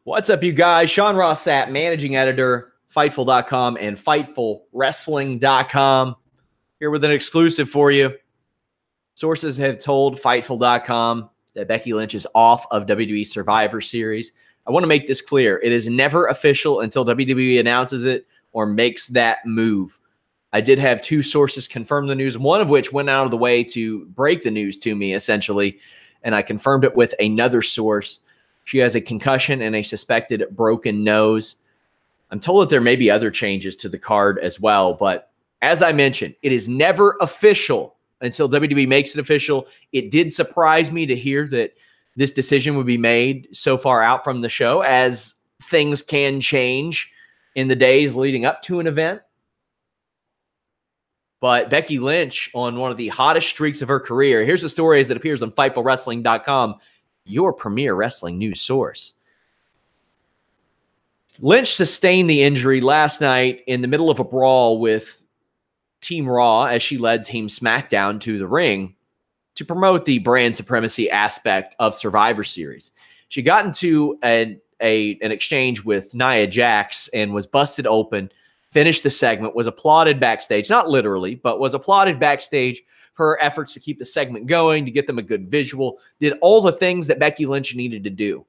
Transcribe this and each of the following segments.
What's up, you guys? Sean Ross Sapp, managing editor, Fightful.com and FightfulWrestling.com. Here with an exclusive for you. Sources have told Fightful.com that Becky Lynch is off of WWE Survivor Series. I want to make this clear. It is never official until WWE announces it or makes that move. I did have two sources confirm the news, one of which went out of the way to break the news to me, essentially, and I confirmed it with another source. She has a concussion and a suspected broken nose. I'm told that there may be other changes to the card as well, but as I mentioned, it is never official until WWE makes it official. It did surprise me to hear that this decision would be made so far out from the show, as things can change in the days leading up to an event. But Becky Lynch, on one of the hottest streaks of her career, here's the story as it appears on FightfulWrestling.com, your premier wrestling news source. Lynch sustained the injury last night in the middle of a brawl with Team Raw as she led Team SmackDown to the ring to promote the brand supremacy aspect of Survivor Series. She got into an exchange with Nia Jax and was busted open, finished the segment, was applauded backstage, not literally, but was applauded backstage for her efforts to keep the segment going, to get them a good visual, did all the things that Becky Lynch needed to do.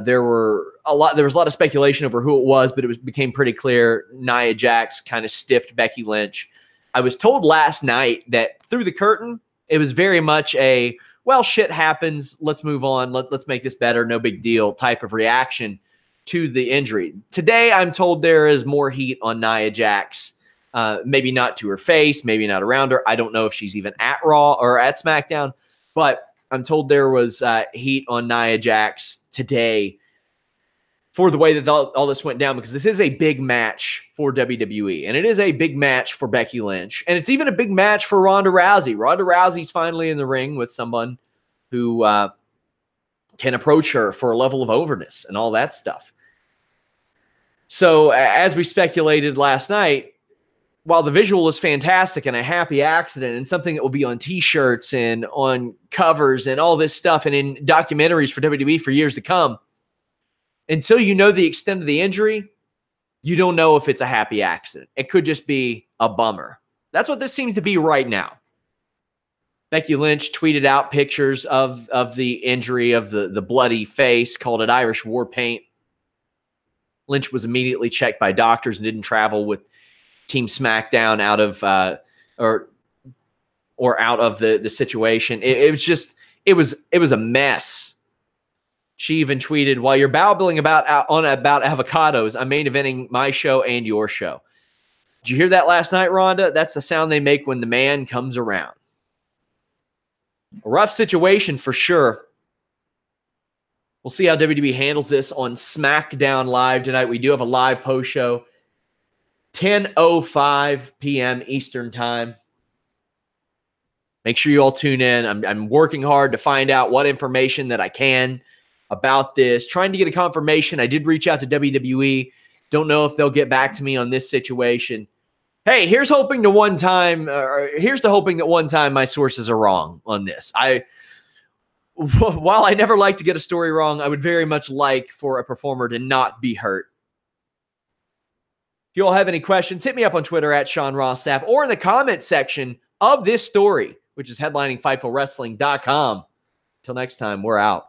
There was a lot of speculation over who it was, but it became pretty clear Nia Jax kind of stiffed Becky Lynch. I was told last night that through the curtain, it was very much a, well, shit happens, let's move on, let's make this better, no big deal type of reaction to the injury. Today, I'm told there is more heat on Nia Jax. Maybe not to her face, maybe not around her. I don't know if she's even at Raw or at SmackDown, but I'm told there was heat on Nia Jax today for the way that all this went down, because this is a big match for WWE, and it is a big match for Becky Lynch, and it's even a big match for Ronda Rousey. Ronda Rousey's finally in the ring with someone who can approach her for a level of overness and all that stuff. So as we speculated last night, while the visual is fantastic and a happy accident and something that will be on T-shirts and on covers and all this stuff and in documentaries for WWE for years to come, until you know the extent of the injury, you don't know if it's a happy accident. It could just be a bummer. That's what this seems to be right now. Becky Lynch tweeted out pictures of the injury, of the bloody face, called it Irish war paint. Lynch was immediately checked by doctors and didn't travel with Team SmackDown out of or out of the situation. It was a mess. She even tweeted, "While you're babbling about avocados, I'm main eventing my show and your show." Did you hear that last night, Rhonda? That's the sound they make when the man comes around. A rough situation for sure. We'll see how WWE handles this on SmackDown Live tonight. We do have a live post show, 10:05 p.m. Eastern Time. Make sure you all tune in. I'm working hard to find out what information that I can about this. Trying to get a confirmation. I did reach out to WWE. Don't know if they'll get back to me on this situation. Hey, here's the hoping that one time my sources are wrong on this. While I never like to get a story wrong, I would very much like for a performer to not be hurt. If you all have any questions, hit me up on Twitter at Sean Ross Sapp or in the comments section of this story, which is headlining FightfulWrestling.com. Until next time, we're out.